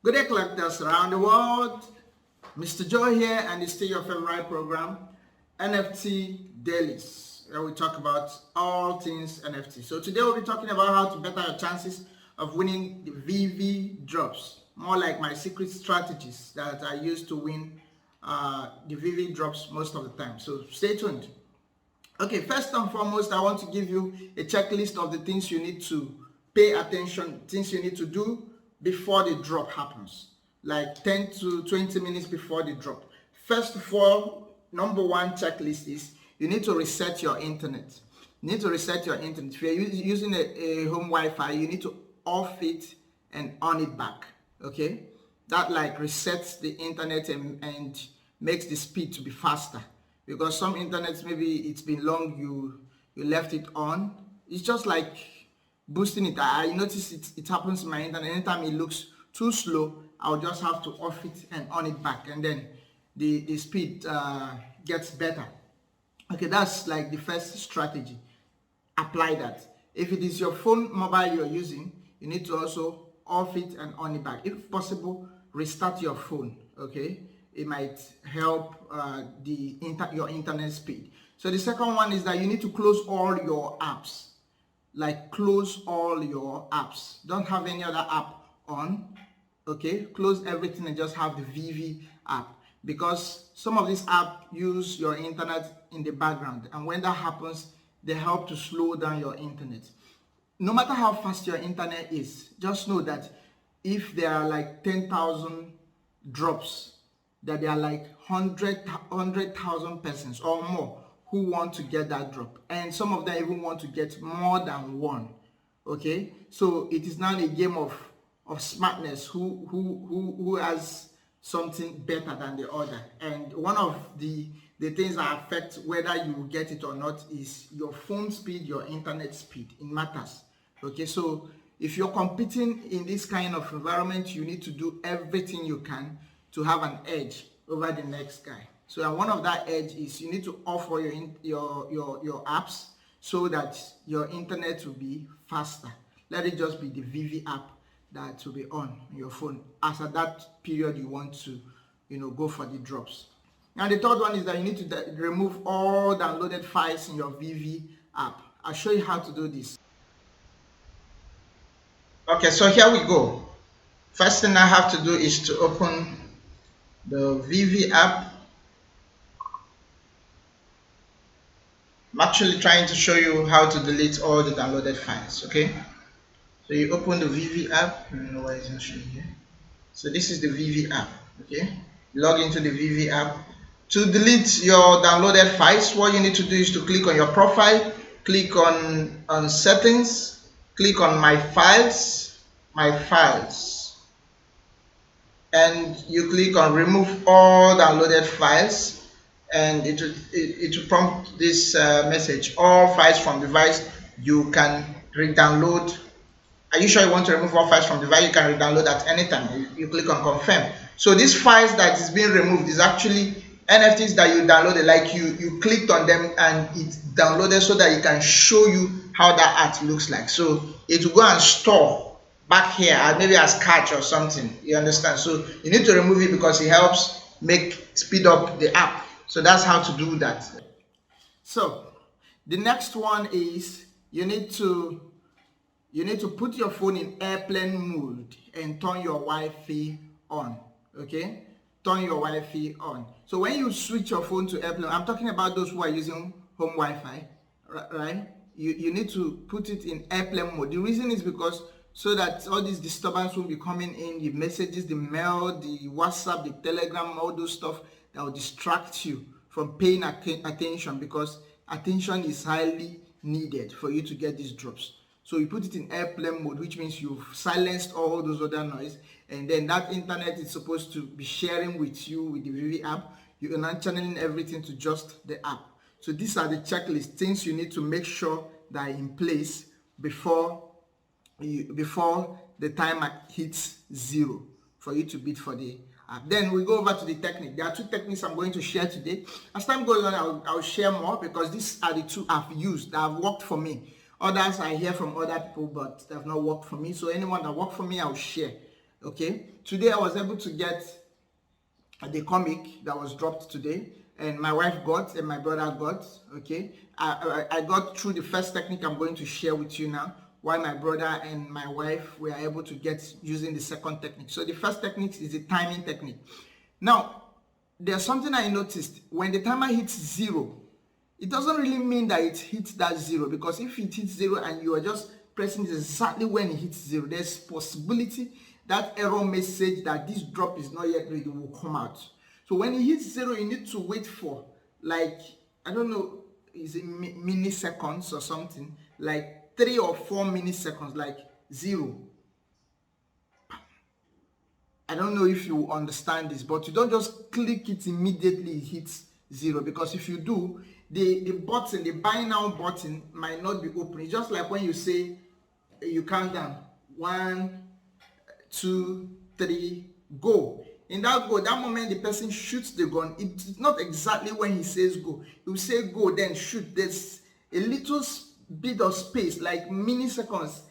Good day, collectors around the world. Mr. Joe here, and it's still your favorite program, NFT Dailies, where we talk about all things NFT. So today we'll be talking about how to better your chances of winning the VeVe drops, more like my secret strategies that I use to win the VeVe drops most of the time. So stay tuned. Okay, first and foremost, I want to give you a checklist of the things you need to pay attention, things you need to do before the drop happens, like 10 to 20 minutes before the drop. First of all, number one checklist is you need to reset your internet. You need to reset your internet. If you're using a home Wi-Fi, you need to off it and on it back, okay? That like resets the internet and makes the speed to be faster. Because some internets, maybe it's been long, you left it on. It's just like boosting it. I notice it happens in my internet. Anytime it looks too slow, I'll just have to off it and on it back, and then the speed gets better. Okay, that's like the first strategy. Apply that. If it is your phone mobile you're using, you need to also off it and on it back. If possible, restart your phone, okay? It might help your internet speed. So the second one is that you need to close all your apps. Like close all your apps. Don't have any other app on, okay? Close everything and just have the VeVe app, because some of these apps use your internet in the background, and when that happens, they help to slow down your internet. No matter how fast your internet is, just know that if there are like 10,000 drops, that there are like 100,000 persons or more who want to get that drop, and some of them even want to get more than one. Okay, so it is now a game of smartness, who has something better than the other. And one of the things that affect whether you get it or not is your phone speed, your internet speed. It matters. Okay, so if you're competing in this kind of environment, you need to do everything you can to have an edge over the next guy. So one of that edge is you need to offer your apps so that your internet will be faster. Let it just be the VeVe app that will be on your phone as at that period you want to, go for the drops. And the third one is that you need to remove all downloaded files in your VeVe app. I'll show you how to do this. Okay, so here we go. First thing I have to do is to open the VeVe app. I'm actually trying to show you how to delete all the downloaded files, okay? So you open the VeVe app. I don't know why it's not showing here. So this is the VeVe app, okay? Log into the VeVe app. To delete your downloaded files, what you need to do is to click on your profile, click on settings, click on my files, and you click on remove all downloaded files, and it will prompt this message: all files from device you can re-download. Are you sure you want to remove all files from device? You can re-download at any time. You click on confirm. So these files that is being removed is actually NFTs that you downloaded, like you clicked on them and it downloaded so that it can show you how that art looks like. So it will go and store back here, maybe as catch or something. You understand? So you need to remove it because it helps speed up the app. So that's how to do that. So the next one is you need to put your phone in airplane mode and turn your Wi-Fi on. Okay, turn your Wi-Fi on. So when you switch your phone to airplane, I'm talking about those who are using home Wi-Fi, right? You need to put it in airplane mode. The reason is because so that all these disturbance will be coming in, the messages, the mail, the WhatsApp, the Telegram, all those stuff that will distract you from paying attention, because attention is highly needed for you to get these drops. So you put it in airplane mode, which means you've silenced all those other noise, and then that internet is supposed to be sharing with you with the VeVe app. You are not channeling everything to just the app. So these are the checklist things you need to make sure that are in place before the timer hits 0 for you to bid for the app. Then we go over to the technique. There are two techniques I'm going to share today. As time goes on, I'll share more, because these are the two I've used that have worked for me. Others I hear from other people, but they have not worked for me. So anyone that worked for me, I'll share. Okay, today I was able to get the comic that was dropped today, and my wife got and my brother got. Okay, I got through the first technique I'm going to share with you now, while my brother and my wife were able to get using the second technique. So the first technique is the timing technique. Now there's something I noticed. When the timer hits 0, it doesn't really mean that it hits that 0, because if it hits 0 and you are just pressing exactly when it hits 0, there's possibility that error message that this drop is not yet ready will come out. So when it hits 0, you need to wait for, like, I don't know, is it milliseconds or something, like 3 or 4 milliseconds, like 0. I don't know if you understand this, but you don't just click it immediately it hits 0, because if you do, the button, the buy now button might not be open. It's just like when you say, you count down 1, 2, 3, go. In that go, that moment the person shoots the gun, it's not exactly when he says go. He will say go, then shoot. There's a little bit of space, like milliseconds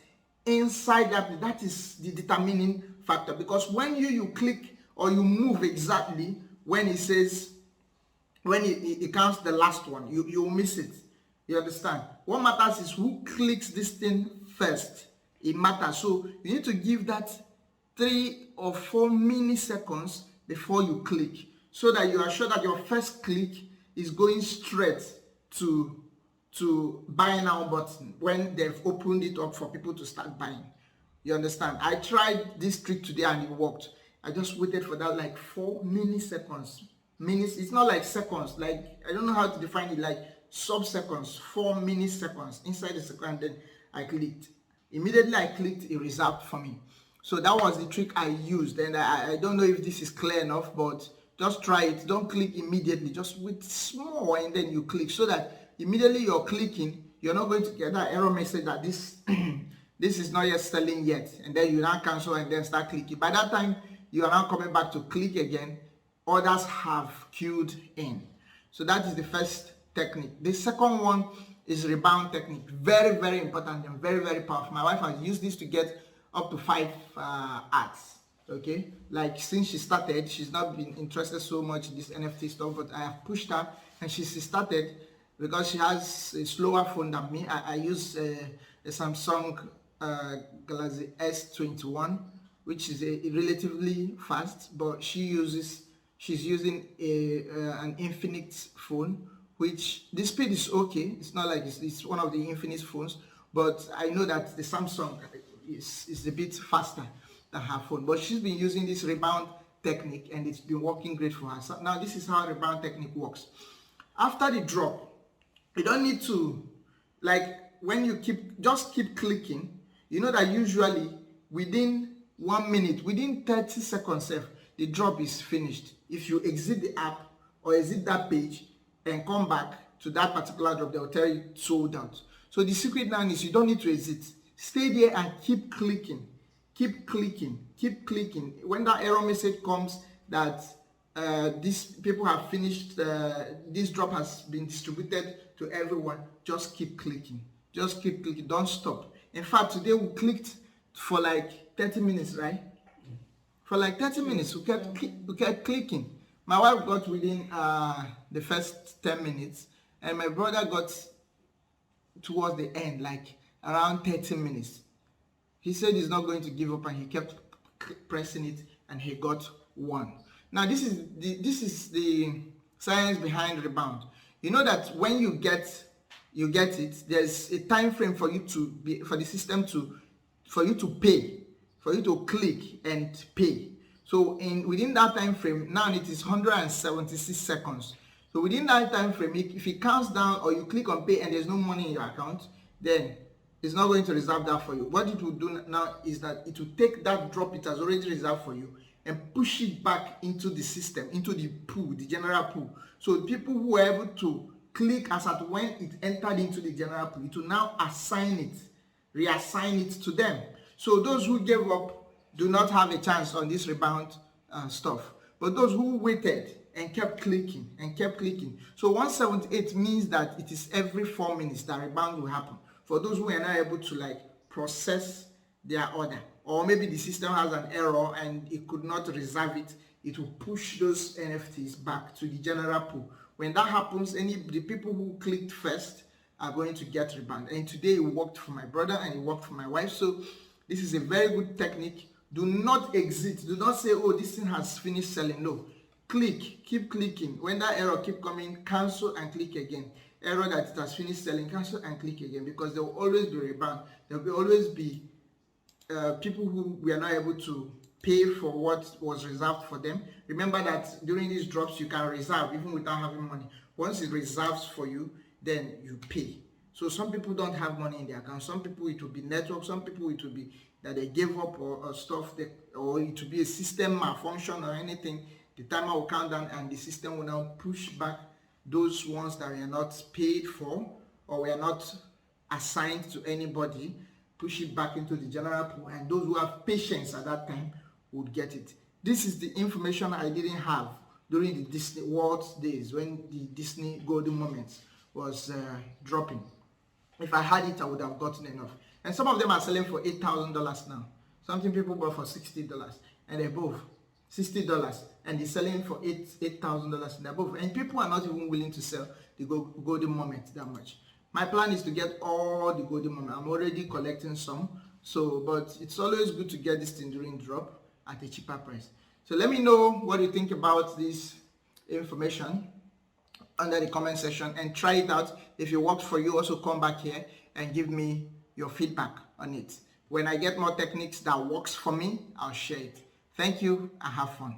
inside that. That is the determining factor, because when you click or you move exactly when he says, when it counts the last one, you will miss it. You understand? What matters is who clicks this thing first. It matters. So you need to give that 3 or 4 milliseconds before you click, so that you are sure that your first click is going straight to buy now button when they've opened it up for people to start buying. You understand? I tried this trick today and it worked. I just waited for that, like 4 milliseconds. Minutes, it's not like seconds, like I don't know how to define it, like sub-seconds, 4 milliseconds inside the second, and then I clicked. Immediately I clicked, it reserved for me. So that was the trick I used, and I don't know if this is clear enough, but just try it. Don't click immediately, just wait small and then you click, so that immediately you're clicking, you're not going to get that error message that this this is not yet selling yet, and then you now cancel and then start clicking. By that time you are now coming back to click again. Others have queued in. So that is the first technique. The second one is rebound technique. Very, very important and very, very powerful. My wife has used this to get up to 5 ads. Okay, like since she started, she's not been interested so much in this NFT stuff, but I have pushed her and she started, because she has a slower phone than me. I use a Samsung Galaxy S21, which is a relatively fast, but she's using an Infinix phone, which the speed is okay. It's not like it's one of the Infinix phones, but I know that the Samsung is a bit faster than her phone. But she's been using this rebound technique and it's been working great for her. So now this is how rebound technique works. After the drop, you don't need to, like, when you just keep clicking, you know that usually within 1 minute, within 30 seconds, the drop is finished. If you exit the app or exit that page and come back to that particular drop, they'll tell you sold out. So the secret now is you don't need to exit. Stay there and keep clicking. Keep clicking. Keep clicking. When that error message comes that these people have finished, this drop has been distributed to everyone, just keep clicking. Just keep clicking. Don't stop. In fact, today we clicked for like 30 minutes, right? For like 30 minutes, we kept clicking. My wife got within the first 10 minutes, and my brother got towards the end, like around 30 minutes. He said he's not going to give up, and he kept pressing it, and he got one. Now, this is the science behind Rebound. You know that when you get it, there's a time frame for you to be, for the system for you to pay, for you to click and pay. So within that time frame, now it is 176 seconds. So within that time frame, if it counts down or you click on pay and there's no money in your account, then it's not going to reserve that for you. What it will do now is that it will take that drop it has already reserved for you and push it back into the system, into the pool, the general pool. So people who are able to click as at when it entered into the general pool, it will now reassign it to them. So those who gave up do not have a chance on this rebound stuff. But those who waited and kept clicking and kept clicking. So 178 means that it is every 4 minutes that rebound will happen. For those who are not able to like process their order or maybe the system has an error and it could not reserve it, it will push those NFTs back to the general pool. When that happens, the people who clicked first are going to get Rebound. And today it worked for my brother and it worked for my wife. So this is a very good technique. Do not exit. Do not say, oh, this thing has finished selling. No. Click. Keep clicking. When that error keep coming, cancel and click again. Error that it has finished selling, cancel and click again, because there will always be Rebound. There will always be people who we are not able to pay for what was reserved for them. Remember that during these drops, you can reserve even without having money. Once it reserves for you, then you pay. So some people don't have money in their account. Some people it will be network. Some people it will be that they gave up or stuff, or it will be a system malfunction or anything. The timer will count down and the system will now push back those ones that were not paid for or were not assigned to anybody, push it back into the general pool, and those who have patience at that time would get it. This is the information I didn't have during the Disney World days when the Disney Golden Moments was dropping. If I had it, I would have gotten enough. And some of them are selling for $8,000 now. Something people bought for $60 and above. $60 and they're selling for $8,000 and above. And people are not even willing to sell the Golden Moment that much. My plan is to get all the Golden Moment. I'm already collecting some. So, but it's always good to get this thing during drop at a cheaper price. So let me know what you think about this information under the comment section and try it out. If it works for you, also come back here and give me your feedback on it. When I get more techniques that works for me, I'll share it. Thank you and have fun.